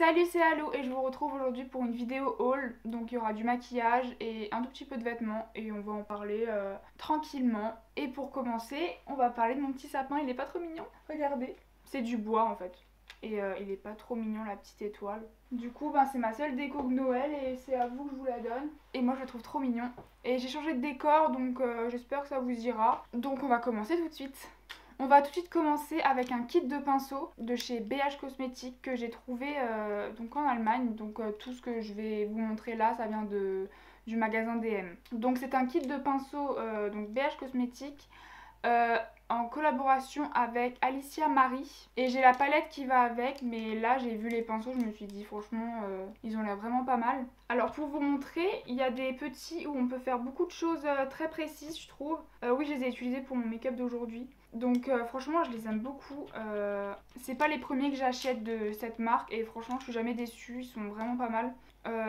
Salut, c'est Alou et je vous retrouve aujourd'hui pour une vidéo haul. Donc il y aura du maquillage et un tout petit peu de vêtements et on va en parler tranquillement. Et pour commencer, on va parler de mon petit sapin, il est pas trop mignon. Regardez, c'est du bois en fait. Et il est pas trop mignon, la petite étoile. Du coup, c'est ma seule déco de Noël et c'est à vous que je vous la donne. Et moi je le trouve trop mignon. Et j'ai changé de décor donc j'espère que ça vous ira. Donc on va commencer tout de suite. On va tout de suite commencer avec un kit de pinceaux de chez BH Cosmetics que j'ai trouvé donc en Allemagne. Donc tout ce que je vais vous montrer là, ça vient du magasin DM. Donc c'est un kit de pinceaux donc BH Cosmetics en collaboration avec Alicia Marie. Et j'ai la palette qui va avec, mais là j'ai vu les pinceaux, je me suis dit franchement ils ont l'air vraiment pas mal. Alors pour vous montrer, il y a des petits où on peut faire beaucoup de choses très précises je trouve. Oui, je les ai utilisés pour mon make-up d'aujourd'hui. Donc franchement je les aime beaucoup. C'est pas les premiers que j'achète de cette marque et franchement je suis jamais déçue, ils sont vraiment pas mal.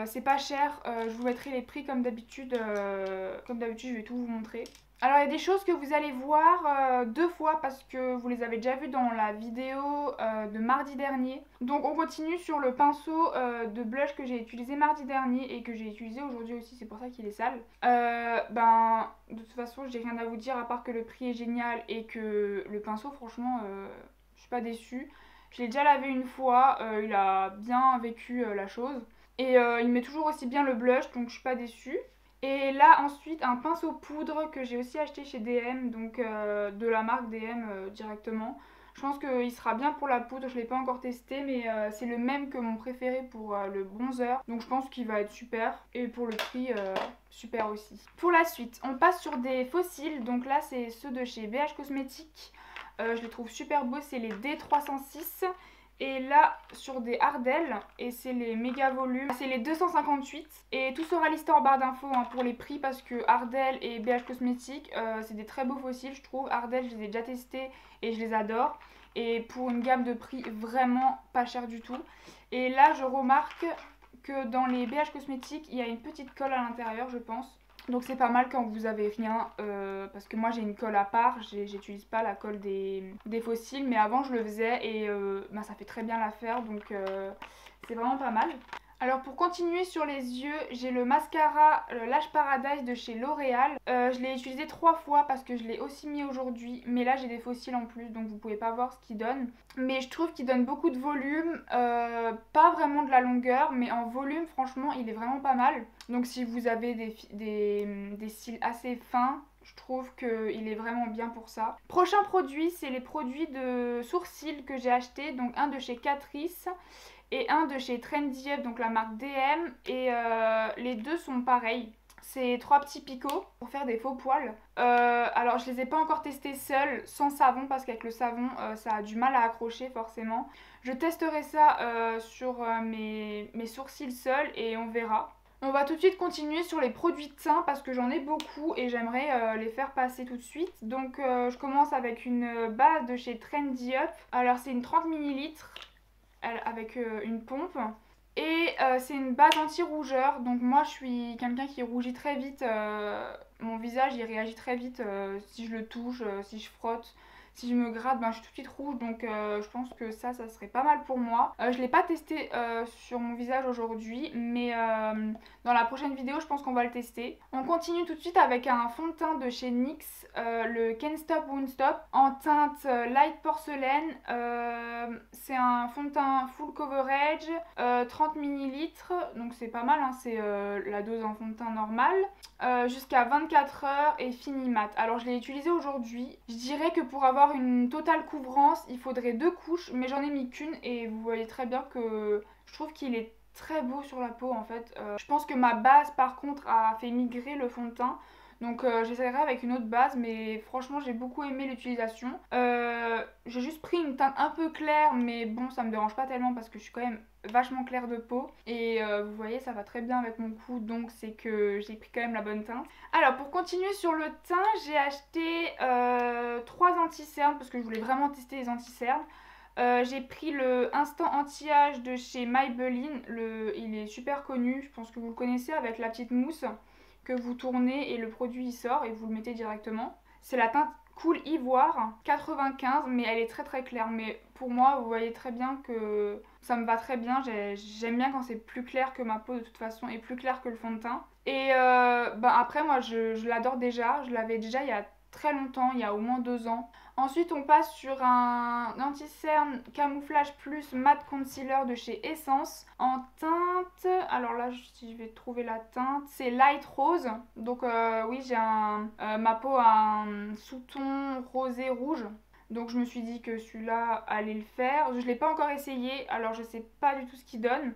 C'est pas cher, je vous mettrai les prix comme d'habitude. Je vais tout vous montrer. Alors il y a des choses que vous allez voir deux fois parce que vous les avez déjà vues dans la vidéo de mardi dernier. Donc on continue sur le pinceau de blush que j'ai utilisé mardi dernier et que j'ai utilisé aujourd'hui aussi, c'est pour ça qu'il est sale. De toute façon j'ai rien à vous dire à part que le prix est génial et que le pinceau franchement je suis pas déçue. Je l'ai déjà lavé une fois, il a bien vécu la chose. Et il met toujours aussi bien le blush donc je suis pas déçue. Et là ensuite un pinceau poudre que j'ai aussi acheté chez DM, donc de la marque DM directement. Je pense qu'il sera bien pour la poudre, je ne l'ai pas encore testé mais c'est le même que mon préféré pour le bronzer. Donc je pense qu'il va être super et pour le prix super aussi. Pour la suite on passe sur des fossiles, donc là c'est ceux de chez BH Cosmetics. Je les trouve super beaux, c'est les D306. Et là sur des Ardell et c'est les méga volumes, c'est les 258 et tout sera listé en barre d'infos pour les prix parce que Ardell et BH Cosmetics c'est des très beaux fossiles je trouve. Ardell je les ai déjà testés et je les adore et pour une gamme de prix vraiment pas cher du tout. Et là je remarque que dans les BH Cosmetics il y a une petite colle à l'intérieur je pense. Donc c'est pas mal quand vous avez rien parce que moi j'ai une colle à part, j'utilise pas la colle des fossiles mais avant je le faisais et ça fait très bien l'affaire donc c'est vraiment pas mal. Alors pour continuer sur les yeux, j'ai le mascara Lash Paradise de chez L'Oréal. Je l'ai utilisé 3 fois parce que je l'ai aussi mis aujourd'hui. Mais là j'ai des fossiles en plus donc vous pouvez pas voir ce qu'il donne. Mais je trouve qu'il donne beaucoup de volume, pas vraiment de la longueur mais en volume franchement il est vraiment pas mal. Donc si vous avez des cils assez fins, je trouve qu'il est vraiment bien pour ça. Prochain produit, c'est les produits de sourcils que j'ai acheté. Donc un de chez Catrice et un de chez Trendy Up, donc la marque DM. Et les deux sont pareils. C'est 3 petits picots pour faire des faux poils. Alors je les ai pas encore testés seuls, sans savon, parce qu'avec le savon ça a du mal à accrocher forcément. Je testerai ça sur mes sourcils seuls et on verra. On va tout de suite continuer sur les produits de teint parce que j'en ai beaucoup et j'aimerais les faire passer tout de suite. Donc je commence avec une base de chez Trendy Up. Alors c'est une 30 ml avec une pompe. Et c'est une base anti-rougeur. Donc moi je suis quelqu'un qui rougit très vite. Mon visage il réagit très vite si je le touche, si je frotte. Si je me gratte, je suis tout de suite rouge, donc je pense que ça serait pas mal pour moi. Je l'ai pas testé sur mon visage aujourd'hui, mais dans la prochaine vidéo, je pense qu'on va le tester. On continue tout de suite avec un fond de teint de chez NYX, le Can't Stop Won't Stop, en teinte light porcelaine. C'est un fond de teint full coverage, 30 ml, donc c'est pas mal, c'est la dose en fond de teint normal. Jusqu'à 24 heures et fini mat. Alors je l'ai utilisé aujourd'hui. Je dirais que pour avoir une totale couvrance, il faudrait 2 couches, mais j'en ai mis qu'une et vous voyez très bien que je trouve qu'il est très beau sur la peau en fait. Je pense que ma base par contre a fait migrer le fond de teint. Donc j'essaierai avec une autre base, mais franchement j'ai beaucoup aimé l'utilisation. J'ai juste pris une teinte un peu claire, mais bon ça me dérange pas tellement parce que je suis quand même vachement claire de peau. Et vous voyez ça va très bien avec mon cou, donc c'est que j'ai pris quand même la bonne teinte. Alors pour continuer sur le teint, j'ai acheté 3 anti-cernes parce que je voulais vraiment tester les anti-cernes. J'ai pris le Instant Anti-Âge de chez Maybelline, il est super connu, je pense que vous le connaissez, avec la petite mousse que vous tournez et le produit il sort et vous le mettez directement. C'est la teinte Cool Ivoire 95, mais elle est très très claire. Mais pour moi, vous voyez très bien que ça me va très bien. J'aime bien quand c'est plus clair que ma peau de toute façon et plus clair que le fond de teint. Et après, moi je l'adore déjà. Je l'avais déjà il y a très longtemps, il y a au moins 2 ans. Ensuite, on passe sur un anti-cerne camouflage plus matte concealer de chez Essence en teinte. Alors là, si je vais trouver la teinte, c'est Light Rose. Donc oui, ma peau a un sous-ton rosé rouge. Donc je me suis dit que celui-là allait le faire. Je ne l'ai pas encore essayé, alors je ne sais pas du tout ce qu'il donne.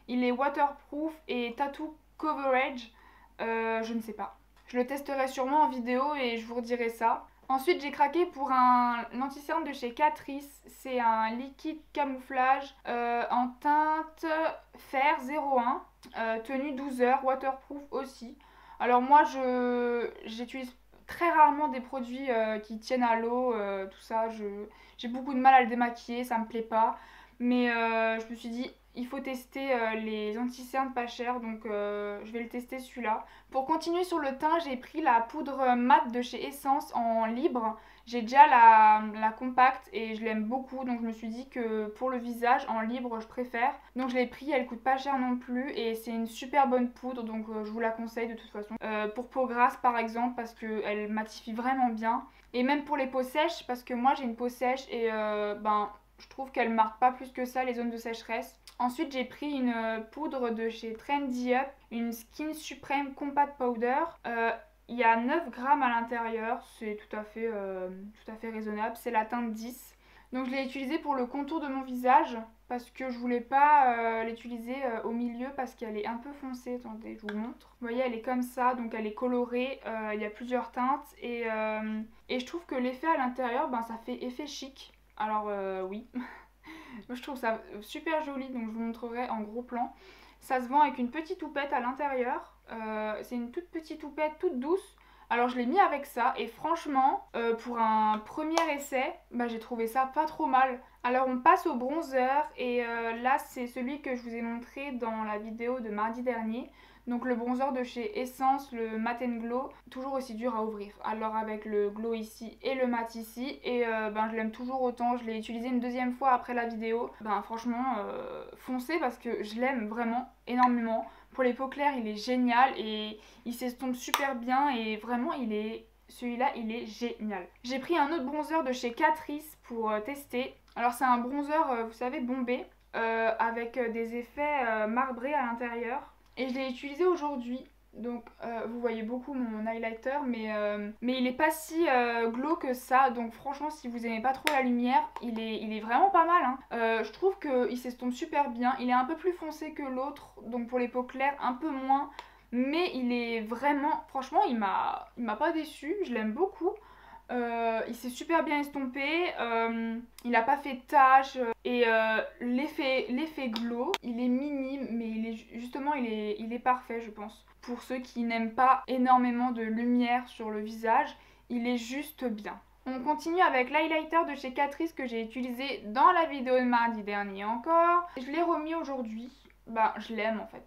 Il est waterproof et tattoo coverage. Je ne sais pas. Je le testerai sûrement en vidéo et je vous redirai ça. Ensuite, j'ai craqué pour un anti-cerne de chez Catrice. C'est un liquide camouflage en teinte fer 01, tenue 12 heures, waterproof aussi. Alors moi, j'utilise très rarement des produits qui tiennent à l'eau, tout ça. J'ai beaucoup de mal à le démaquiller, ça me plaît pas. Mais je me suis dit, il faut tester les anti-cernes pas chers, donc je vais le tester celui-là. Pour continuer sur le teint, j'ai pris la poudre mat de chez Essence en libre. J'ai déjà la compacte et je l'aime beaucoup, donc je me suis dit que pour le visage, en libre, je préfère. Donc je l'ai pris, elle coûte pas cher non plus et c'est une super bonne poudre, donc je vous la conseille de toute façon. Pour peau grasse par exemple, parce qu'elle matifie vraiment bien. Et même pour les peaux sèches, parce que moi j'ai une peau sèche et je trouve qu'elle marque pas plus que ça les zones de sécheresse. Ensuite, j'ai pris une poudre de chez Trendy Up, une Skin Supreme Compact Powder. Il y a 9 grammes à l'intérieur, c'est tout à fait raisonnable. C'est la teinte 10. Donc je l'ai utilisée pour le contour de mon visage parce que je voulais pas l'utiliser au milieu parce qu'elle est un peu foncée. Attendez, je vous montre. Vous voyez, elle est comme ça, donc elle est colorée. Il y a plusieurs teintes et je trouve que l'effet à l'intérieur, ça fait effet chic. Alors oui. Moi, je trouve ça super joli, donc je vous montrerai en gros plan. Ça se vend avec une petite houppette à l'intérieur. C'est une toute petite houppette, toute douce. Alors je l'ai mis avec ça et franchement, pour un premier essai, j'ai trouvé ça pas trop mal. Alors on passe au bronzer et là c'est celui que je vous ai montré dans la vidéo de mardi dernier. Donc le bronzer de chez Essence, le Matte & Glow, toujours aussi dur à ouvrir. Alors avec le glow ici et le mat ici, et je l'aime toujours autant. Je l'ai utilisé une deuxième fois après la vidéo. Franchement, foncez parce que je l'aime vraiment énormément. Pour les peaux claires, il est génial et il s'estompe super bien et vraiment celui-là il est génial. J'ai pris un autre bronzer de chez Catrice pour tester. Alors c'est un bronzer, vous savez, bombé, avec des effets marbrés à l'intérieur. Et je l'ai utilisé aujourd'hui. Donc vous voyez beaucoup mon highlighter, mais il est pas si glow que ça. Donc franchement, si vous aimez pas trop la lumière, il est vraiment pas mal, hein. Je trouve qu'il s'estompe super bien. Il est un peu plus foncé que l'autre, donc pour les peaux claires un peu moins. Mais il est vraiment, franchement, il m'a pas déçu. Je l'aime beaucoup. Il s'est super bien estompé, il n'a pas fait de taches et l'effet glow, il est minime mais il est parfait je pense. Pour ceux qui n'aiment pas énormément de lumière sur le visage, il est juste bien. On continue avec l'highlighter de chez Catrice que j'ai utilisé dans la vidéo de mardi dernier encore. Je l'ai remis aujourd'hui, je l'aime en fait.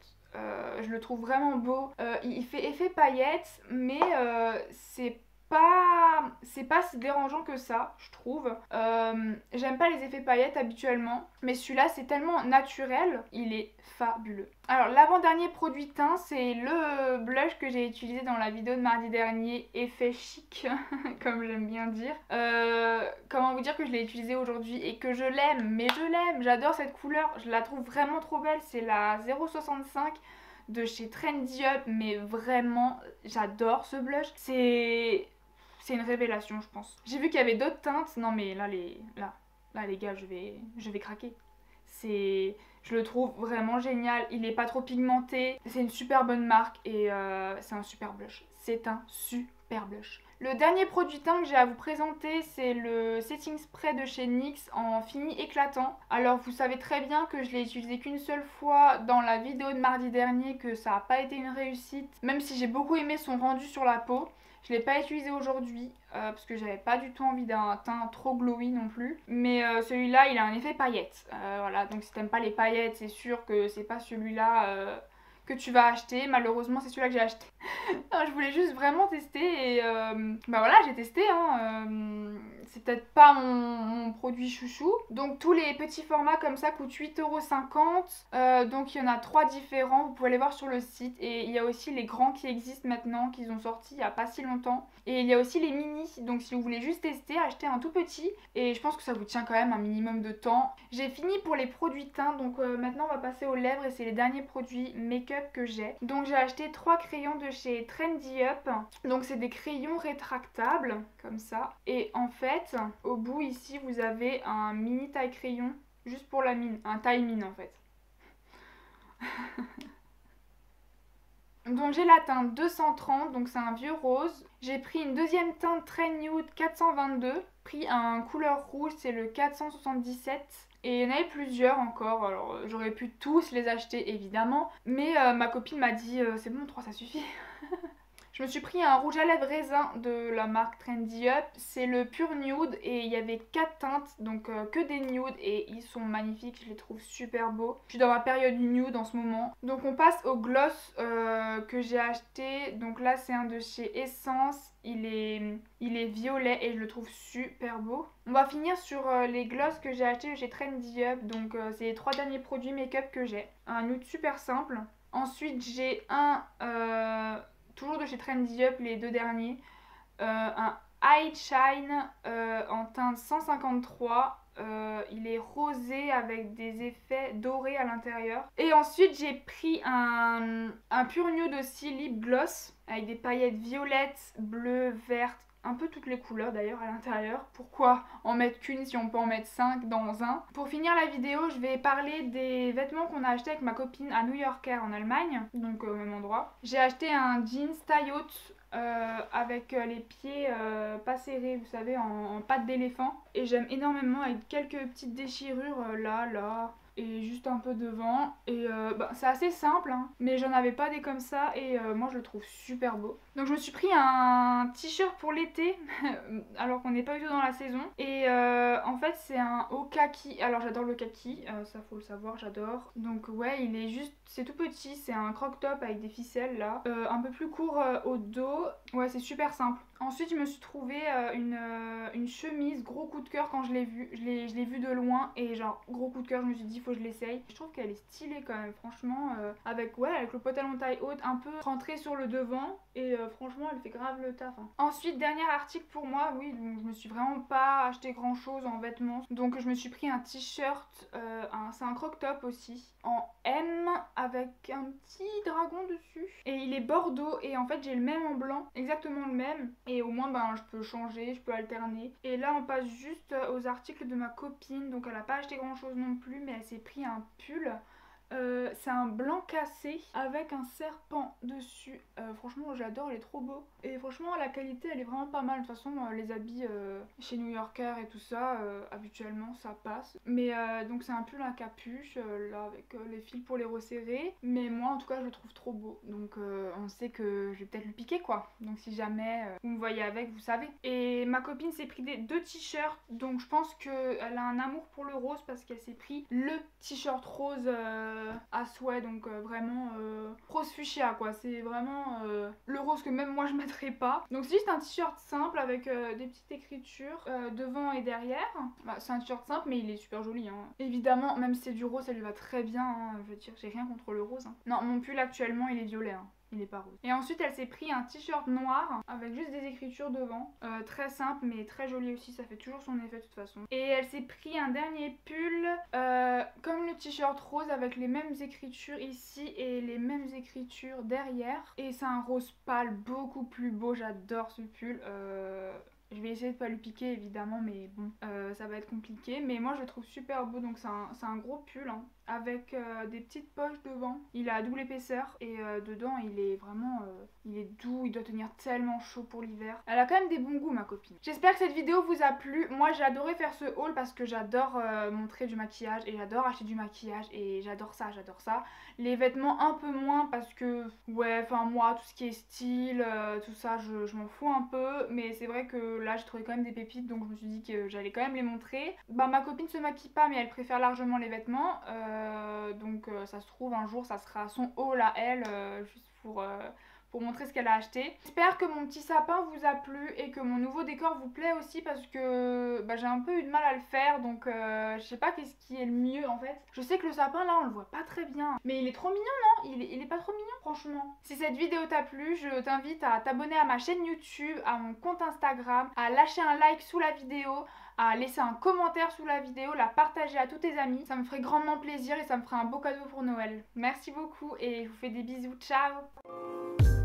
Je le trouve vraiment beau. Il fait effet paillettes mais c'est pas si dérangeant que ça, je trouve. J'aime pas les effets paillettes habituellement, mais celui-là c'est tellement naturel, il est fabuleux. Alors l'avant-dernier produit teint, c'est le blush que j'ai utilisé dans la vidéo de mardi dernier, effet chic, comme j'aime bien dire. Comment vous dire que je l'ai utilisé aujourd'hui et que je l'aime, mais je l'aime, j'adore cette couleur, je la trouve vraiment trop belle, c'est la 0,65 de chez Trendy Up, mais vraiment j'adore ce blush. C'est une révélation je pense. J'ai vu qu'il y avait d'autres teintes, non mais là les gars je vais craquer. Je le trouve vraiment génial, il est pas trop pigmenté, c'est une super bonne marque et c'est un super blush. C'est un super blush. Le dernier produit teint que j'ai à vous présenter, c'est le setting spray de chez NYX en fini éclatant. Alors vous savez très bien que je l'ai utilisé qu'une seule fois dans la vidéo de mardi dernier, que ça n'a pas été une réussite. Même si j'ai beaucoup aimé son rendu sur la peau. Je ne l'ai pas utilisé aujourd'hui parce que j'avais pas du tout envie d'un teint trop glowy non plus. Mais celui-là, il a un effet paillette. Voilà, donc si t'aimes pas les paillettes, c'est sûr que c'est pas celui-là que tu vas acheter. Malheureusement, c'est celui-là que j'ai acheté. Non, je voulais juste vraiment tester et bah voilà, j'ai testé. Hein, c'est peut-être pas mon produit chouchou. Donc tous les petits formats comme ça coûtent 8,50 €. Donc il y en a 3 différents, vous pouvez les voir sur le site. Et il y a aussi les grands qui existent maintenant, qu'ils ont sortis il y a pas si longtemps. Et il y a aussi les mini, donc si vous voulez juste tester, achetez un tout petit. Et je pense que ça vous tient quand même un minimum de temps. J'ai fini pour les produits teints, donc maintenant on va passer aux lèvres et c'est les derniers produits make-up que j'ai. Donc j'ai acheté 3 crayons de chez Trendy Up. Donc c'est des crayons rétractables, comme ça. Et en fait, au bout ici, vous avez un mini taille crayon, juste pour la mine, un taille mine en fait. Donc j'ai la teinte 230, donc c'est un vieux rose. J'ai pris une deuxième teinte très nude 422, pris un couleur rouge, c'est le 477. Et il y en avait plusieurs encore, alors j'aurais pu tous les acheter évidemment. Mais ma copine m'a dit c'est bon 3 ça suffit. Je me suis pris un rouge à lèvres raisin de la marque Trendy Up. C'est le pur nude et il y avait 4 teintes, donc que des nudes et ils sont magnifiques, je les trouve super beaux. Je suis dans ma période nude en ce moment. Donc on passe au gloss que j'ai acheté. Donc là c'est un de chez Essence. Il est violet et je le trouve super beau. On va finir sur les gloss que j'ai acheté chez Trendy Up. Donc c'est les 3 derniers produits make-up que j'ai. Un nude super simple. Ensuite j'ai un... toujours de chez Trendy Up, les 2 derniers. Un High Shine en teinte 153. Il est rosé avec des effets dorés à l'intérieur. Et ensuite, j'ai pris un pur nude aussi, lip gloss, avec des paillettes violettes, bleues, vertes, un peu toutes les couleurs d'ailleurs à l'intérieur. Pourquoi en mettre qu'une si on peut en mettre 5 dans un? Pour finir la vidéo, je vais parler des vêtements qu'on a acheté avec ma copine à New Yorker en Allemagne, donc au même endroit. J'ai acheté un jeans taille haute avec les pieds pas serrés, vous savez, en pattes d'éléphant. Et j'aime énormément avec quelques petites déchirures là, et juste un peu devant. Et bah, c'est assez simple, hein, mais j'en avais pas des comme ça et moi je le trouve super beau. Donc je me suis pris un t-shirt pour l'été, alors qu'on n'est pas du tout dans la saison. Et en fait c'est un haut kaki, alors j'adore le kaki, ça faut le savoir, j'adore. Donc ouais, il est juste, c'est tout petit, c'est un croc top avec des ficelles là, un peu plus court au dos. Ouais, c'est super simple. Ensuite, je me suis trouvé une chemise, gros coup de cœur quand je l'ai vue. Je l'ai vue de loin et genre gros coup de cœur, je me suis dit faut que je l'essaye. Je trouve qu'elle est stylée quand même, franchement, avec le pantalon taille haute un peu rentré sur le devant et franchement elle fait grave le taf. Hein. Ensuite, dernier article pour moi, oui, donc je me suis vraiment pas acheté grand chose en vêtements. Donc je me suis pris un t-shirt, c'est un croc top aussi, en M avec un petit dragon dessus. Et il est bordeaux et en fait j'ai le même en blanc, exactement le même. Et au moins ben, je peux changer, je peux alterner. Et là on passe juste aux articles de ma copine. Donc elle a pas acheté grand chose non plus, mais elle s'est pris un pull. C'est un blanc cassé avec un serpent dessus. Franchement j'adore, il est trop beau. Et franchement la qualité elle est vraiment pas mal. De toute façon les habits chez New Yorker et tout ça, habituellement ça passe. Mais donc c'est un pull à capuche là avec les fils pour les resserrer. Mais moi en tout cas je le trouve trop beau. Donc on sait que je vais peut-être le piquer quoi. Donc si jamais vous me voyez avec, vous savez. Et ma copine s'est pris 2 t-shirts. Donc je pense qu'elle a un amour pour le rose parce qu'elle s'est pris le t-shirt rose à souhait, donc vraiment rose fuchsia quoi, c'est vraiment le rose que même moi je mettrais pas. Donc c'est juste un t-shirt simple avec des petites écritures devant et derrière. Bah, c'est un t-shirt simple mais il est super joli hein. Évidemment même si c'est du rose ça lui va très bien hein. Je veux dire j'ai rien contre le rose hein. Non mon pull actuellement il est violet hein. Il est pas rose. Et ensuite elle s'est pris un t-shirt noir avec juste des écritures devant. Très simple mais très joli aussi, ça fait toujours son effet de toute façon. Et elle s'est pris un dernier pull comme le t-shirt rose avec les mêmes écritures ici et les mêmes écritures derrière. Et c'est un rose pâle beaucoup plus beau, j'adore ce pull. Je vais essayer de pas lui piquer évidemment mais bon ça va être compliqué. Mais moi je le trouve super beau, donc c'est un gros pull hein, avec des petites poches devant. Il a double épaisseur et dedans il est vraiment il est doux, il doit tenir tellement chaud pour l'hiver. Elle a quand même des bons goûts ma copine. J'espère que cette vidéo vous a plu. Moi j'ai adoré faire ce haul parce que j'adore montrer du maquillage et j'adore acheter du maquillage et j'adore ça, j'adore ça. Les vêtements un peu moins parce que ouais enfin moi tout ce qui est style tout ça je m'en fous un peu, mais c'est vrai que là j'ai trouvé quand même des pépites donc je me suis dit que j'allais quand même les montrer. Bah ma copine se maquille pas mais elle préfère largement les vêtements. Ça se trouve un jour ça sera son haul à elle, juste pour montrer ce qu'elle a acheté. J'espère que mon petit sapin vous a plu et que mon nouveau décor vous plaît aussi, parce que j'ai un peu eu de mal à le faire, donc je sais pas qu'est-ce qui est le mieux en fait. Je sais que le sapin là on le voit pas très bien, mais il est trop mignon, non? Il est pas trop mignon franchement. Si cette vidéo t'a plu, je t'invite à t'abonner à ma chaîne YouTube, à mon compte Instagram, à lâcher un like sous la vidéo, à laisser un commentaire sous la vidéo, la partager à tous tes amis. Ça me ferait grandement plaisir et ça me ferait un beau cadeau pour Noël. Merci beaucoup et je vous fais des bisous, ciao!